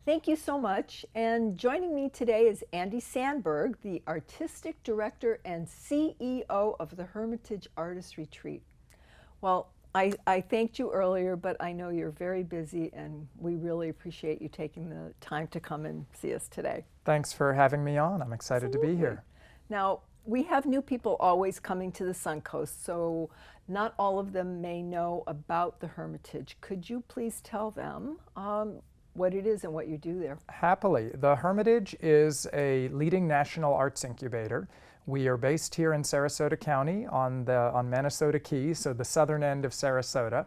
Thank you so much. And joining me today is Andy Sandberg, the Artistic Director and CEO of the Hermitage Artist Retreat. Well, I thanked you earlier, but I know you're very busy, and we really appreciate you taking the time to come and see us today. Thanks for having me on. I'm excited Absolutely. to be here. Now, we have new people always coming to the Suncoast, so not all of them may know about the Hermitage. Could you please tell them what it is and what you do there? Happily. The Hermitage is a leading national arts incubator. We are based here in Sarasota County on Manasota Key, so the southern end of Sarasota.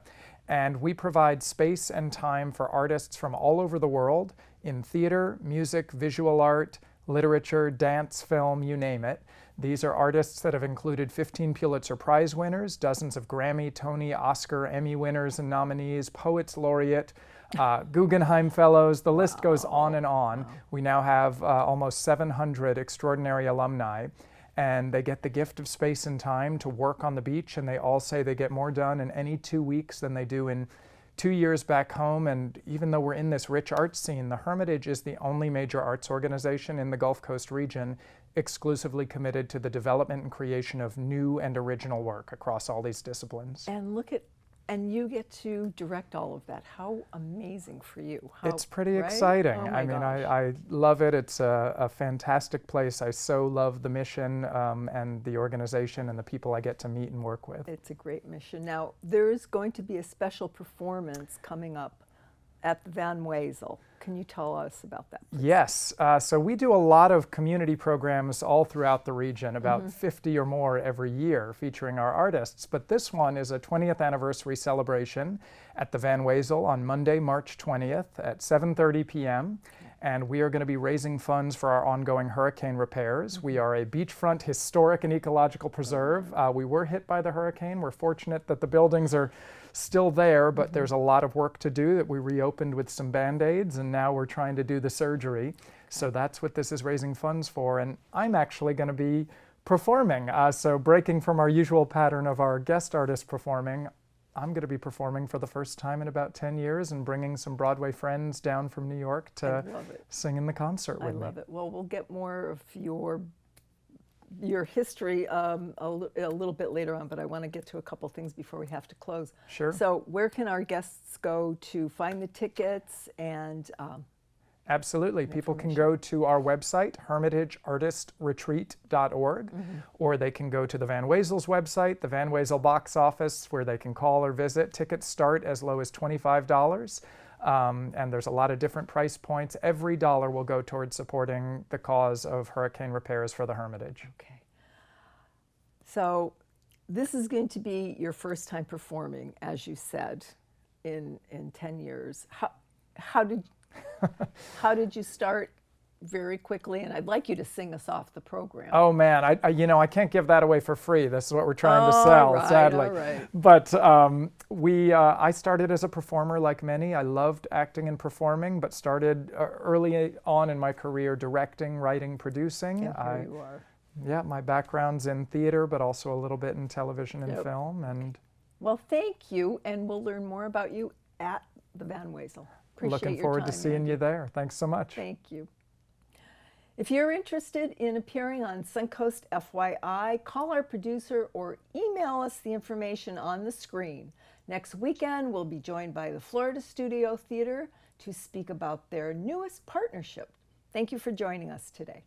And we provide space and time for artists from all over the world in theater, music, visual art, literature, dance, film, you name it. These are artists that have included 15 Pulitzer Prize winners, dozens of Grammy, Tony, Oscar, Emmy winners and nominees, poets laureate, Guggenheim Fellows, the list goes on and on. We now have almost 700 extraordinary alumni, and they get the gift of space and time to work on the beach, and they all say they get more done in any 2 weeks than they do in 2 years back home. And even though we're in this rich arts scene, the Hermitage is the only major arts organization in the Gulf Coast region exclusively committed to the development and creation of new and original work across all these disciplines. And you get to direct all of that. How amazing for you. It's pretty right? exciting. Oh I mean, gosh. I love it. It's a fantastic place. I so love the mission and the organization and the people I get to meet and work with. It's a great mission. Now, there is going to be a special performance coming up at the Van Wezel. Can you tell us about that, please? Yes. So we do a lot of community programs all throughout the region, about 50 or more every year, featuring our artists. But this one is a 20th anniversary celebration at the Van Wezel on Monday, March 20th at 7:30 p.m. And we are going to be raising funds for our ongoing hurricane repairs. We are a beachfront historic and ecological preserve. We were hit by the hurricane. We're fortunate that the buildings are still there, but there's a lot of work to do that we reopened with some Band-Aids, and now we're trying to do the surgery. So that's what this is raising funds for. And I'm actually going to be performing. So breaking from our usual pattern of our guest artists performing, I'm going to be performing for the first time in about 10 years and bringing some Broadway friends down from New York to sing in the concert with me. I love it. Well, we'll get more of your history a little bit later on, but I want to get to a couple things before we have to close. Sure. So where can our guests go to find the tickets and Absolutely. People can go to our website, hermitageartistretreat.org, or they can go to the Van Wezel's website, the Van Wezel box office, where they can call or visit. Tickets start as low as $25, and there's a lot of different price points. Every dollar will go towards supporting the cause of hurricane repairs for the Hermitage. Okay. So this is going to be your first time performing, as you said, in 10 years. How did you start very quickly? And I'd like you to sing us off the program. Oh man, I can't give that away for free. This is what we're trying to sell, sadly. All right. But I started as a performer like many. I loved acting and performing, but started early on in my career directing, writing, producing. Yeah, here you are. Yeah, my background's in theater, but also a little bit in television and film. And well, thank you, and we'll learn more about you at the Van Wezel. Looking forward to seeing you there. Thanks so much. Thank you. If you're interested in appearing on Suncoast FYI, call our producer or email us the information on the screen. Next weekend, we'll be joined by the Florida Studio Theater to speak about their newest partnership. Thank you for joining us today.